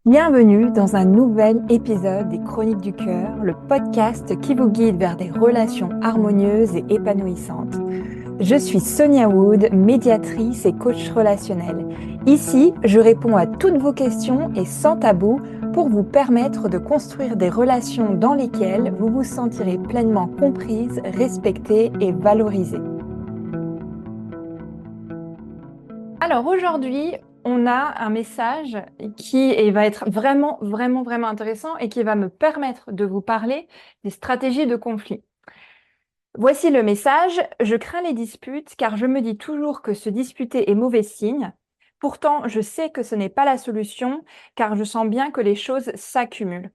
Bienvenue dans un nouvel épisode des Chroniques du Cœur, le podcast qui vous guide vers des relations harmonieuses et épanouissantes. Je suis Sonia Wood, médiatrice et coach relationnel. Ici, je réponds à toutes vos questions et sans tabou pour vous permettre de construire des relations dans lesquelles vous vous sentirez pleinement comprise, respectée et valorisée. Alors aujourd'hui, on a un message qui va être vraiment intéressant et qui va me permettre de vous parler des stratégies de conflit. Voici le message. Je crains les disputes car je me dis toujours que se disputer est mauvais signe. Pourtant, je sais que ce n'est pas la solution car je sens bien que les choses s'accumulent.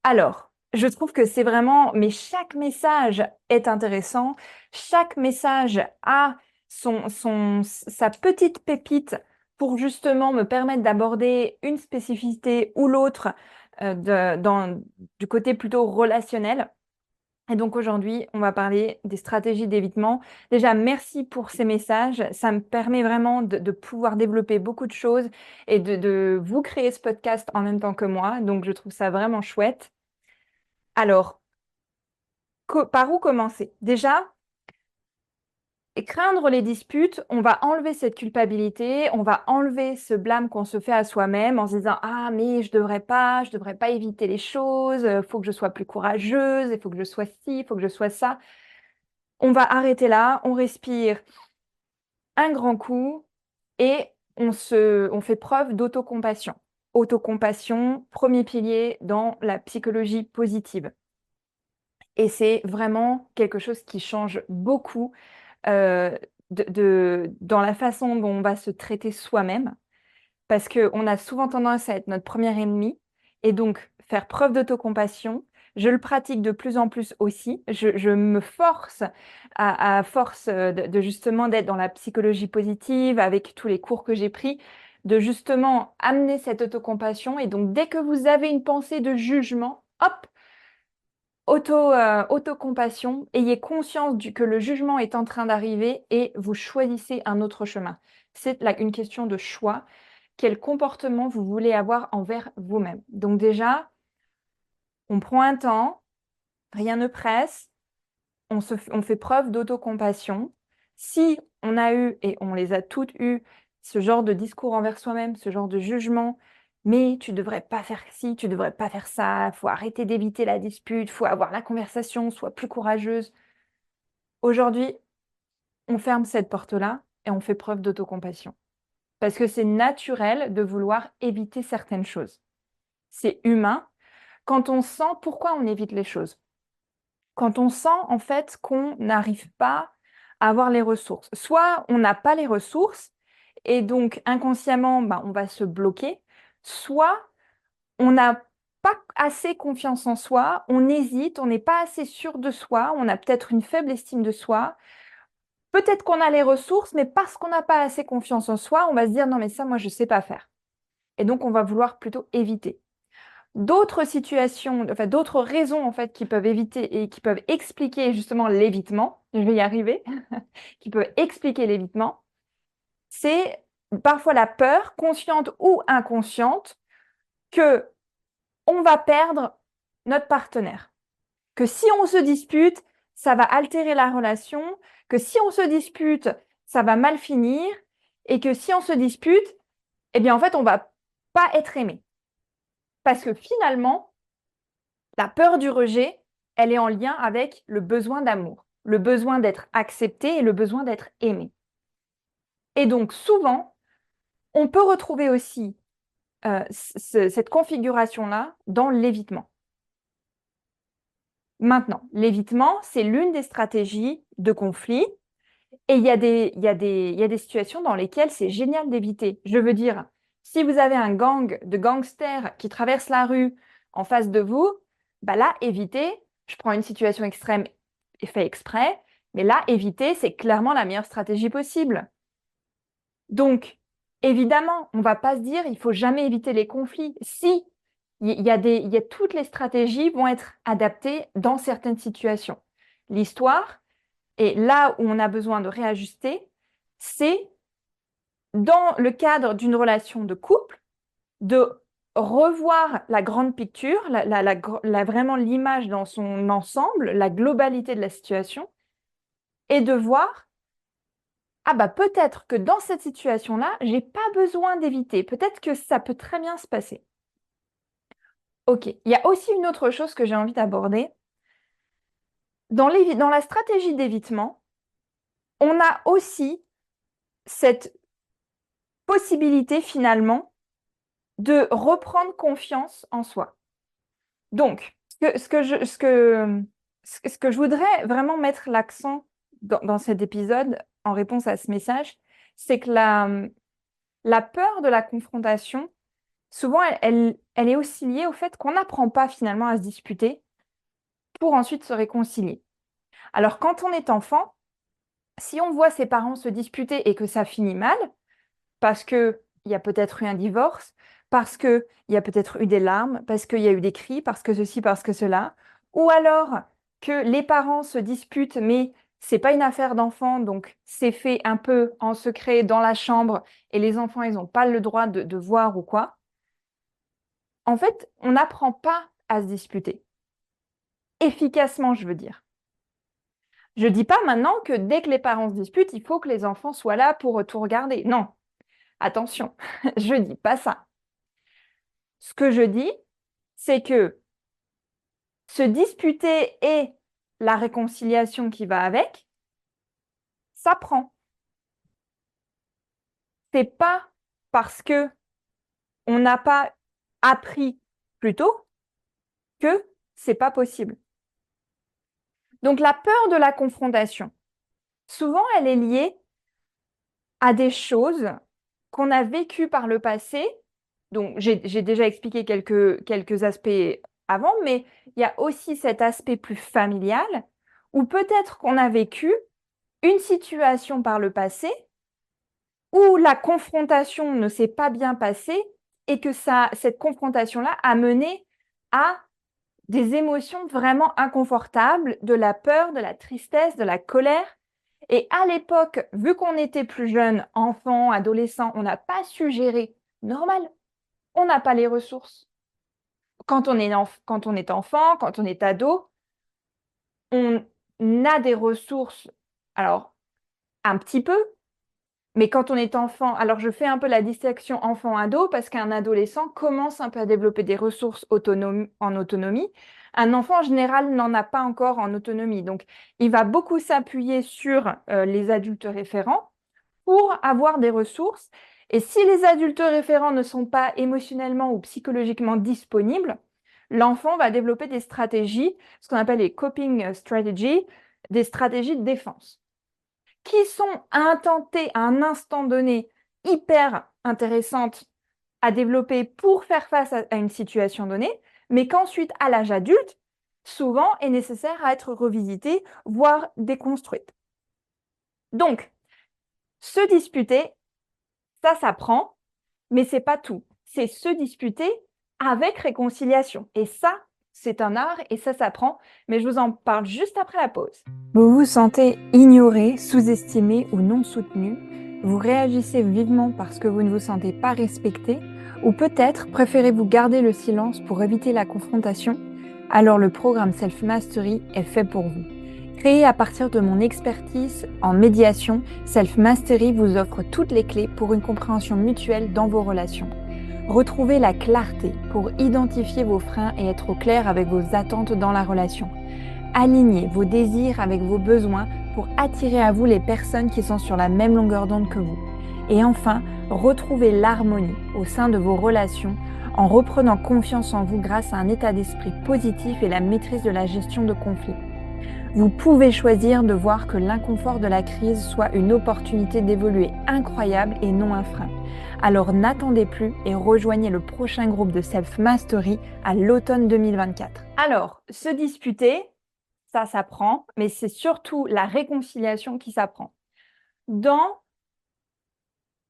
Alors, je trouve que c'est vraiment, mais chaque message est intéressant. Chaque message a sa petite pépite pour justement me permettre d'aborder une spécificité ou l'autre du côté plutôt relationnel. Et donc aujourd'hui, on va parler des stratégies d'évitement. Déjà, merci pour ces messages. Ça me permet vraiment de pouvoir développer beaucoup de choses et de vous créer ce podcast en même temps que moi. Donc, je trouve ça vraiment chouette. Alors, par où commencer? Déjà, craindre les disputes, on va enlever cette culpabilité, on va enlever ce blâme qu'on se fait à soi-même en se disant: «Ah mais je devrais pas éviter les choses, faut que je sois plus courageuse, il faut que je sois ci, il faut que je sois ça». On va arrêter là, on respire un grand coup et on fait preuve d'autocompassion. Autocompassion, premier pilier dans la psychologie positive. Et c'est vraiment quelque chose qui change beaucoup dans la façon dont on va se traiter soi-même, parce qu'on a souvent tendance à être notre premier ennemi, et donc faire preuve d'autocompassion. Je le pratique de plus en plus aussi. Je me force, à force de justement d'être dans la psychologie positive, avec tous les cours que j'ai pris, de justement amener cette autocompassion. Et donc, dès que vous avez une pensée de jugement, hop, autocompassion, ayez conscience que le jugement est en train d'arriver et vous choisissez un autre chemin. C'est une question de choix. Quel comportement vous voulez avoir envers vous-même? Donc déjà, on prend un temps, rien ne presse, on fait preuve d'autocompassion. Si on a eu, et on les a toutes eues, ce genre de discours envers soi-même, ce genre de jugement: «Mais tu devrais pas faire ci, tu devrais pas faire ça, faut arrêter d'éviter la dispute, faut avoir la conversation, sois plus courageuse». Aujourd'hui, on ferme cette porte-là et on fait preuve d'autocompassion. Parce que c'est naturel de vouloir éviter certaines choses. C'est humain. Quand on sent pourquoi on évite les choses? Quand on sent en fait qu'on n'arrive pas à avoir les ressources. Soit on n'a pas les ressources et donc inconsciemment, on va se bloquer, soit on n'a pas assez confiance en soi, on hésite, on n'est pas assez sûr de soi, on a peut-être une faible estime de soi. Peut-être qu'on a les ressources, mais parce qu'on n'a pas assez confiance en soi, on va se dire: «Non mais ça, moi je ne sais pas faire», et donc on va vouloir plutôt éviter. D'autres situations, enfin d'autres raisons en fait qui peuvent éviter et qui peuvent expliquer justement l'évitement, je vais y arriver, qui peuvent expliquer l'évitement, c'est parfois la peur, consciente ou inconsciente, que on va perdre notre partenaire. Que si on se dispute, ça va altérer la relation, que si on se dispute, ça va mal finir, et que si on se dispute, eh bien en fait on va pas être aimé. Parce que finalement, la peur du rejet, elle est en lien avec le besoin d'amour, le besoin d'être accepté et le besoin d'être aimé. Et donc souvent, on peut retrouver aussi cette configuration-là dans l'évitement. Maintenant, l'évitement, c'est l'une des stratégies de conflit, et il y a des situations dans lesquelles c'est génial d'éviter. Je veux dire, si vous avez un gang de gangsters qui traverse la rue en face de vous, là, éviter, je prends une situation extrême et fait exprès, mais là, éviter, c'est clairement la meilleure stratégie possible. Donc, évidemment, on ne va pas se dire il faut jamais éviter les conflits. Si, toutes les stratégies vont être adaptées dans certaines situations. L'histoire, et là où on a besoin de réajuster, c'est dans le cadre d'une relation de couple, de revoir la grande picture, vraiment l'image dans son ensemble, la globalité de la situation, et de voir, ah bah peut-être que dans cette situation-là, j'ai pas besoin d'éviter. Peut-être que ça peut très bien se passer. Ok, il y a aussi une autre chose que j'ai envie d'aborder. Dans la stratégie d'évitement, on a aussi cette possibilité finalement de reprendre confiance en soi. Donc, ce que je voudrais vraiment mettre l'accent dans cet épisode en réponse à ce message, c'est que la peur de la confrontation, souvent, elle est aussi liée au fait qu'on n'apprend pas finalement à se disputer pour ensuite se réconcilier. Alors, quand on est enfant, si on voit ses parents se disputer et que ça finit mal, parce qu'il y a peut-être eu un divorce, parce qu'il y a peut-être eu des larmes, parce qu'il y a eu des cris, parce que ceci, parce que cela, ou alors que les parents se disputent, mais c'est pas une affaire d'enfant, donc c'est fait un peu en secret dans la chambre et les enfants, ils n'ont pas le droit de voir ou quoi. En fait, on n'apprend pas à se disputer. Efficacement, je veux dire. Je dis pas maintenant que dès que les parents se disputent, il faut que les enfants soient là pour tout regarder. Non, attention, je dis pas ça. Ce que je dis, c'est que se disputer et la réconciliation qui va avec, ça prend. C'est pas parce que on n'a pas appris plus tôt que c'est pas possible. Donc la peur de la confrontation, souvent elle est liée à des choses qu'on a vécues par le passé. Donc j'ai déjà expliqué quelques aspects avant, mais il y a aussi cet aspect plus familial où peut-être qu'on a vécu une situation par le passé où la confrontation ne s'est pas bien passée et que cette confrontation-là a mené à des émotions vraiment inconfortables, de la peur, de la tristesse, de la colère. Et à l'époque, vu qu'on était plus jeune, enfant, adolescent, on n'a pas su gérer. Normal, on n'a pas les ressources. Quand on est enfant, quand on est ado, on a des ressources, alors un petit peu, mais quand on est enfant, alors je fais un peu la distinction enfant-ado parce qu'un adolescent commence un peu à développer des ressources en autonomie. Un enfant, en général, n'en a pas encore en autonomie. Donc, il va beaucoup s'appuyer sur les adultes référents pour avoir des ressources. Et si les adultes référents ne sont pas émotionnellement ou psychologiquement disponibles, l'enfant va développer des stratégies, ce qu'on appelle les coping strategies, des stratégies de défense qui sont intentées à un instant donné hyper intéressantes à développer pour faire face à une situation donnée, mais qu'ensuite, à l'âge adulte, souvent est nécessaire à être revisitée, voire déconstruite. Donc, se disputer, ça s'apprend, mais c'est pas tout. C'est se disputer avec réconciliation. Et ça, c'est un art et ça s'apprend, mais je vous en parle juste après la pause. Vous vous sentez ignoré, sous-estimé ou non soutenu? Vous réagissez vivement parce que vous ne vous sentez pas respecté? Ou peut-être préférez-vous garder le silence pour éviter la confrontation? Alors le programme Self Mastery est fait pour vous. Créé à partir de mon expertise en médiation, Self Mastery vous offre toutes les clés pour une compréhension mutuelle dans vos relations. Retrouvez la clarté pour identifier vos freins et être au clair avec vos attentes dans la relation. Alignez vos désirs avec vos besoins pour attirer à vous les personnes qui sont sur la même longueur d'onde que vous. Et enfin, retrouvez l'harmonie au sein de vos relations en reprenant confiance en vous grâce à un état d'esprit positif et la maîtrise de la gestion de conflits. Vous pouvez choisir de voir que l'inconfort de la crise soit une opportunité d'évoluer incroyable et non un frein. Alors n'attendez plus et rejoignez le prochain groupe de Self Mastery à l'automne 2024. Alors, se disputer, ça s'apprend, mais c'est surtout la réconciliation qui s'apprend. Dans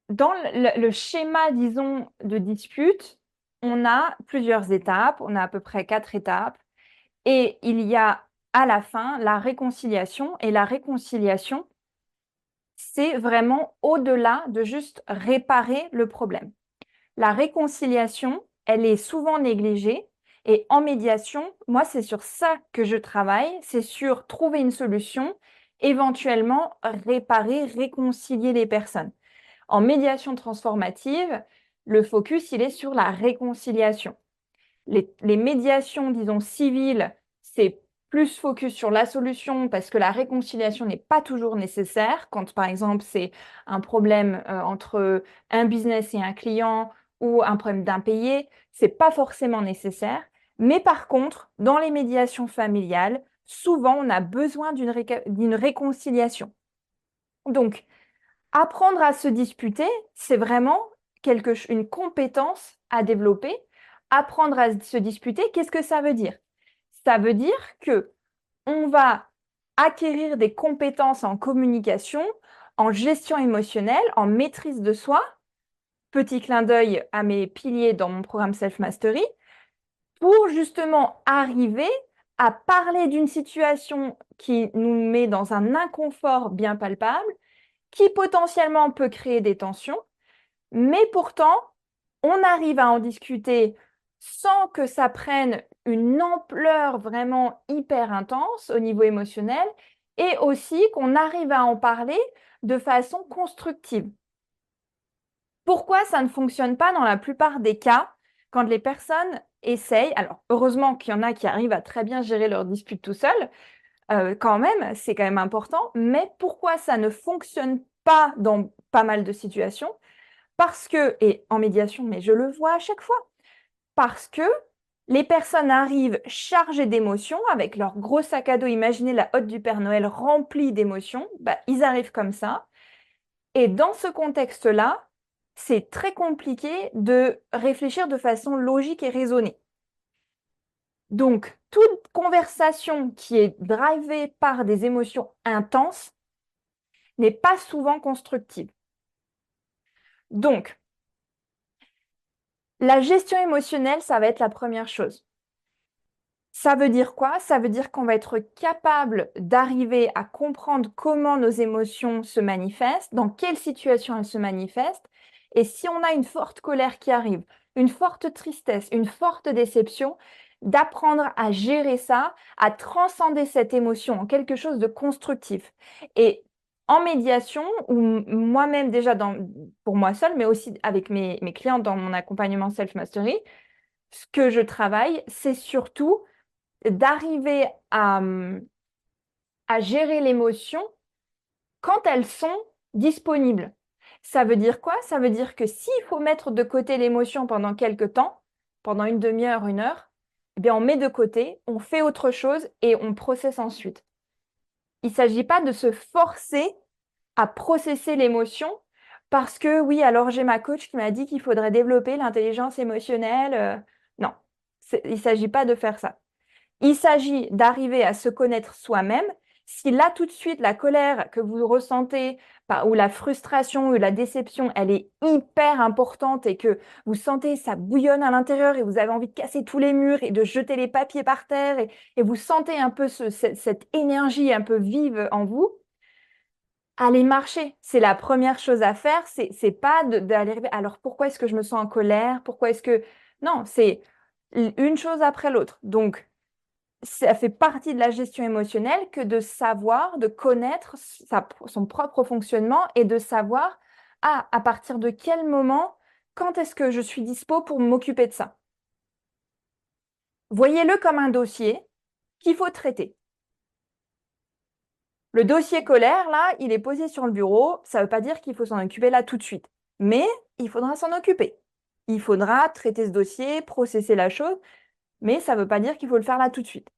le schéma, disons, de dispute, on a plusieurs étapes, on a à peu près 4 étapes, et il y a à la fin la réconciliation, et la réconciliation, c'est vraiment au-delà de juste réparer le problème. La réconciliation, elle est souvent négligée. Et en médiation, moi, c'est sur ça que je travaille, c'est sur trouver une solution, éventuellement réparer, réconcilier les personnes. En médiation transformative, le focus, il est sur la réconciliation. Les médiations, disons, civiles, c'est plus focus sur la solution parce que la réconciliation n'est pas toujours nécessaire. Quand, par exemple, c'est un problème entre un business et un client ou un problème d'impayé, c'est pas forcément nécessaire. Mais par contre, dans les médiations familiales, souvent, on a besoin d'une réconciliation. Donc, apprendre à se disputer, c'est vraiment une compétence à développer. Apprendre à se disputer, qu'est-ce que ça veut dire? Ça veut dire que on va acquérir des compétences en communication, en gestion émotionnelle, en maîtrise de soi. Petit clin d'œil à mes piliers dans mon programme Self Mastery, pour justement arriver à parler d'une situation qui nous met dans un inconfort bien palpable, qui potentiellement peut créer des tensions, mais pourtant, on arrive à en discuter sans que ça prenne une ampleur vraiment hyper intense au niveau émotionnel et aussi qu'on arrive à en parler de façon constructive. Pourquoi ça ne fonctionne pas dans la plupart des cas quand les personnes essayent? Alors, heureusement qu'il y en a qui arrivent à très bien gérer leurs disputes tout seuls, quand même, c'est quand même important, mais pourquoi ça ne fonctionne pas dans pas mal de situations? Parce que, et en médiation, mais je le vois à chaque fois, parce que les personnes arrivent chargées d'émotions avec leur gros sac à dos. Imaginez la hotte du Père Noël remplie d'émotions. Bah, ils arrivent comme ça. Et dans ce contexte-là, c'est très compliqué de réfléchir de façon logique et raisonnée. Donc, toute conversation qui est drivée par des émotions intenses n'est pas souvent constructive. Donc, la gestion émotionnelle, ça va être la première chose. Ça veut dire quoi? Ça veut dire qu'on va être capable d'arriver à comprendre comment nos émotions se manifestent, dans quelle situation elles se manifestent. Et si on a une forte colère qui arrive, une forte tristesse, une forte déception, d'apprendre à gérer ça, à transcender cette émotion en quelque chose de constructif. Et en médiation, ou moi-même déjà pour moi seule, mais aussi avec mes clients dans mon accompagnement Self-Mastery, ce que je travaille, c'est surtout d'arriver à gérer l'émotion quand elles sont disponibles. Ça veut dire quoi? Ça veut dire que s'il faut mettre de côté l'émotion pendant quelque temps, pendant une demi-heure, une heure, eh bien on met de côté, on fait autre chose et on processe ensuite. Il ne s'agit pas de se forcer à processer l'émotion parce que oui, alors j'ai ma coach qui m'a dit qu'il faudrait développer l'intelligence émotionnelle. Non, il ne s'agit pas de faire ça. Il s'agit d'arriver à se connaître soi-même. Si là, tout de suite, la colère que vous ressentez ou la frustration ou la déception, elle est hyper importante et que vous sentez ça bouillonne à l'intérieur et vous avez envie de casser tous les murs et de jeter les papiers par terre et vous sentez un peu cette énergie un peu vive en vous, allez marcher. C'est la première chose à faire. C'est pas d'aller. Alors pourquoi est-ce que je me sens en colère? Pourquoi est-ce que. Non, c'est une chose après l'autre. Donc, ça fait partie de la gestion émotionnelle que de savoir, de connaître son propre fonctionnement et de savoir, à partir de quel moment, quand est-ce que je suis dispo pour m'occuper de ça. Voyez-le comme un dossier qu'il faut traiter. Le dossier colère, là, il est posé sur le bureau. Ça ne veut pas dire qu'il faut s'en occuper là tout de suite. Mais il faudra s'en occuper. Il faudra traiter ce dossier, processer la chose, mais ça ne veut pas dire qu'il faut le faire là tout de suite.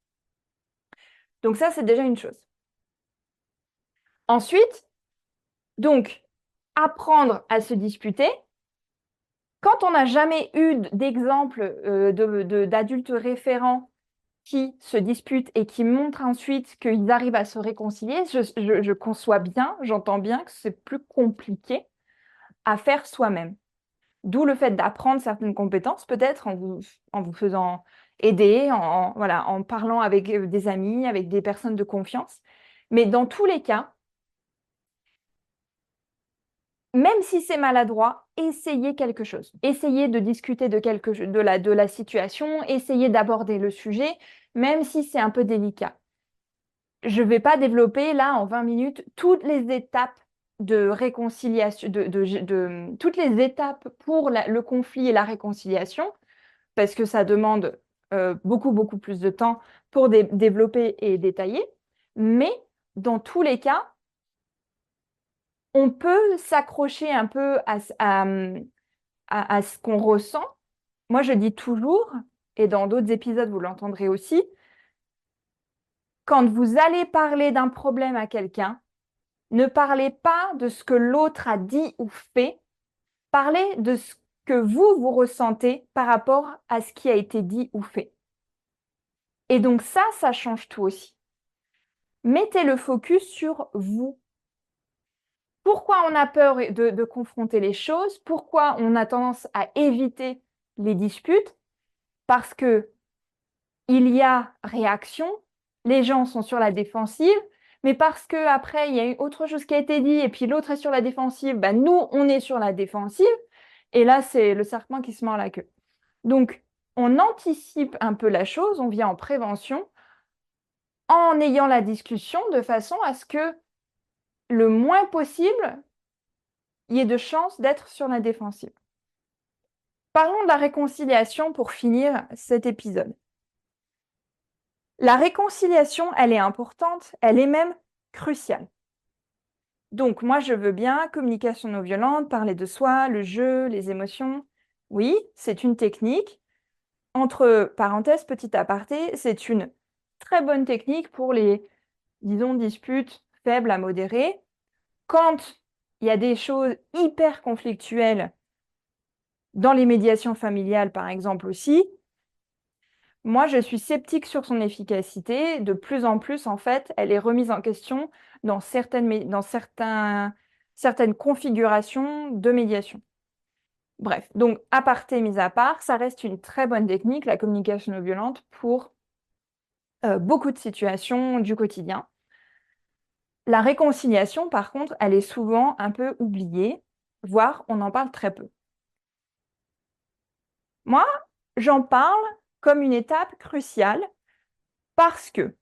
Donc ça, c'est déjà une chose. Ensuite, donc, apprendre à se disputer. Quand on n'a jamais eu d'exemple d'adultes référents qui se disputent et qui montrent ensuite qu'ils arrivent à se réconcilier, je conçois bien, j'entends bien que c'est plus compliqué à faire soi-même. D'où le fait d'apprendre certaines compétences, peut-être en vous faisant aider, voilà, en parlant avec des amis, avec des personnes de confiance. Mais dans tous les cas, même si c'est maladroit, essayer quelque chose. Essayer de discuter de la situation, essayer d'aborder le sujet, même si c'est un peu délicat. Je ne vais pas développer là en 20 minutes toutes les étapes de réconciliation, toutes les étapes pour le conflit et la réconciliation, parce que ça demande beaucoup, beaucoup plus de temps pour développer et détailler. Mais dans tous les cas, on peut s'accrocher un peu à ce qu'on ressent. Moi, je dis toujours, et dans d'autres épisodes, vous l'entendrez aussi, quand vous allez parler d'un problème à quelqu'un, ne parlez pas de ce que l'autre a dit ou fait, parlez de ce que vous ressentez par rapport à ce qui a été dit ou fait. Et donc ça change tout aussi. Mettez le focus sur vous. Pourquoi on a peur de confronter les choses? Pourquoi on a tendance à éviter les disputes? Parce que il y a réaction, les gens sont sur la défensive, mais parce qu'après, il y a eu autre chose qui a été dit, et puis l'autre est sur la défensive, bah, nous, on est sur la défensive, et là, c'est le serpent qui se mord la queue. Donc, on anticipe un peu la chose, on vient en prévention, en ayant la discussion de façon à ce que le moins possible, il y ait de chances d'être sur la défensive. Parlons de la réconciliation pour finir cet épisode. La réconciliation, elle est importante, elle est même cruciale. Donc, moi, je veux bien communication non violente, parler de soi, le jeu, les émotions. Oui, c'est une technique. Entre parenthèses, petit aparté, c'est une très bonne technique pour les, disons, disputes faibles à modérées. Quand il y a des choses hyper conflictuelles, dans les médiations familiales, par exemple aussi, moi, je suis sceptique sur son efficacité. De plus en plus, en fait, elle est remise en question dans certaines configurations de médiation. Bref, donc, aparté mis à part, ça reste une très bonne technique, la communication non violente, pour beaucoup de situations du quotidien. La réconciliation, par contre, elle est souvent un peu oubliée, voire on en parle très peu. Moi, j'en parle comme une étape cruciale parce que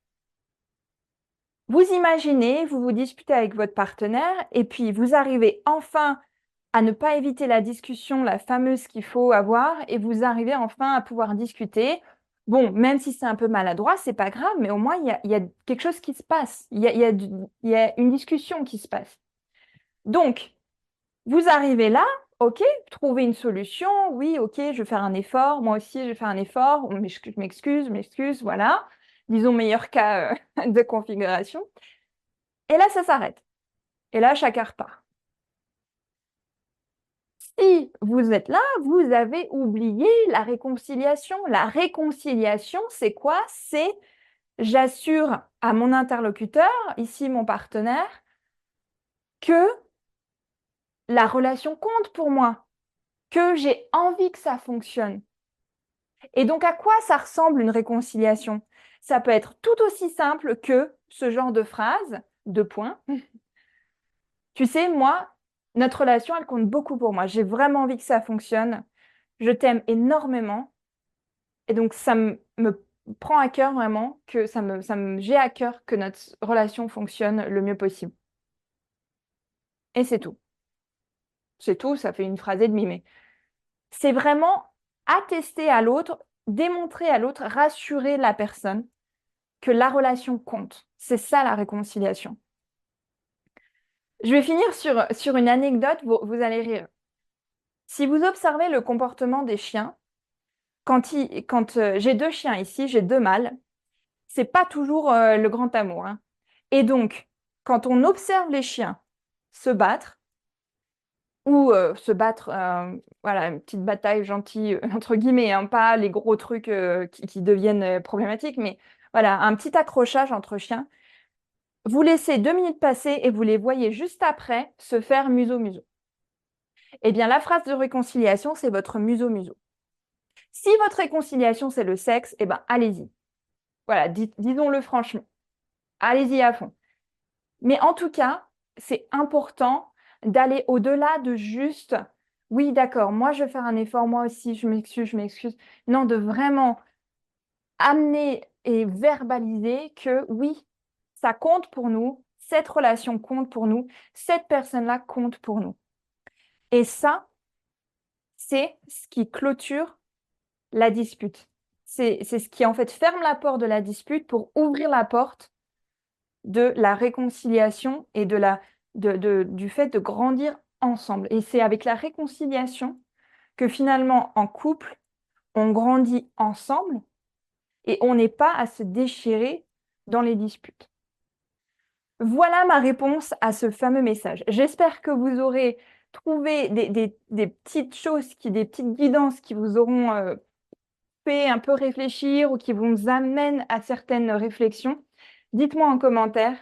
vous imaginez, vous vous disputez avec votre partenaire et puis vous arrivez enfin à ne pas éviter la discussion, la fameuse qu'il faut avoir, et vous arrivez enfin à pouvoir discuter. Bon, même si c'est un peu maladroit, c'est pas grave, mais au moins il y a quelque chose qui se passe. Il y a une discussion qui se passe. Donc, vous arrivez là, ok, trouver une solution, oui, ok, je vais faire un effort, moi aussi je vais faire un effort, je m'excuse, voilà. Disons meilleur cas de configuration. Et là, ça s'arrête. Et là, chacun repart. Si vous êtes là, vous avez oublié la réconciliation. La réconciliation, c'est quoi? C'est j'assure à mon interlocuteur, ici mon partenaire, que la relation compte pour moi, que j'ai envie que ça fonctionne. Et donc, à quoi ça ressemble une réconciliation? Ça peut être tout aussi simple que ce genre de phrase, deux points. Tu sais, moi, notre relation, elle compte beaucoup pour moi. J'ai vraiment envie que ça fonctionne. Je t'aime énormément. Et donc, ça me prend à cœur vraiment que j'ai à cœur que notre relation fonctionne le mieux possible. Et c'est tout. C'est tout, ça fait une phrase et demie, mais c'est vraiment attester à l'autre, démontrer à l'autre, rassurer la personne que la relation compte. C'est ça la réconciliation. Je vais finir sur une anecdote, vous allez rire. Si vous observez le comportement des chiens, quand j'ai deux chiens ici, j'ai deux mâles, c'est pas toujours le grand amour, hein. Et donc, quand on observe les chiens se battre, ou voilà, une petite bataille gentille, entre guillemets, hein, pas les gros trucs qui deviennent problématiques, mais voilà, un petit accrochage entre chiens, vous laissez 2 minutes passer et vous les voyez juste après se faire museau-museau. Eh bien, la phrase de réconciliation, c'est votre museau-museau. Si votre réconciliation, c'est le sexe, eh bien, allez-y. Voilà, disons-le franchement. Allez-y à fond. Mais en tout cas, c'est important d'aller au-delà de juste Oui, d'accord, moi je vais faire un effort, moi aussi, je m'excuse, je m'excuse. Non, de vraiment amener et verbaliser que oui, ça compte pour nous, cette relation compte pour nous, cette personne-là compte pour nous. Et ça, c'est ce qui clôture la dispute. C'est ce qui en fait ferme la porte de la dispute pour ouvrir la porte de la réconciliation et du fait de grandir ensemble. Et c'est avec la réconciliation que finalement, en couple, on grandit ensemble et on n'est pas à se déchirer dans les disputes. Voilà ma réponse à ce fameux message. J'espère que vous aurez trouvé des petites choses, des petites guidances qui vous auront fait un peu réfléchir ou qui vous amènent à certaines réflexions. Dites-moi en commentaire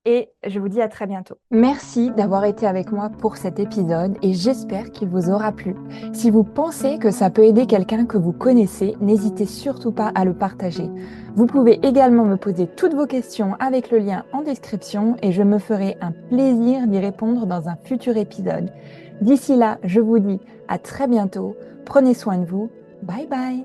et je vous dis à très bientôt. Merci d'avoir été avec moi pour cet épisode et j'espère qu'il vous aura plu. Si vous pensez que ça peut aider quelqu'un que vous connaissez, n'hésitez surtout pas à le partager. Vous pouvez également me poser toutes vos questions avec le lien en description et je me ferai un plaisir d'y répondre dans un futur épisode. D'ici là, je vous dis à très bientôt. Prenez soin de vous. Bye bye.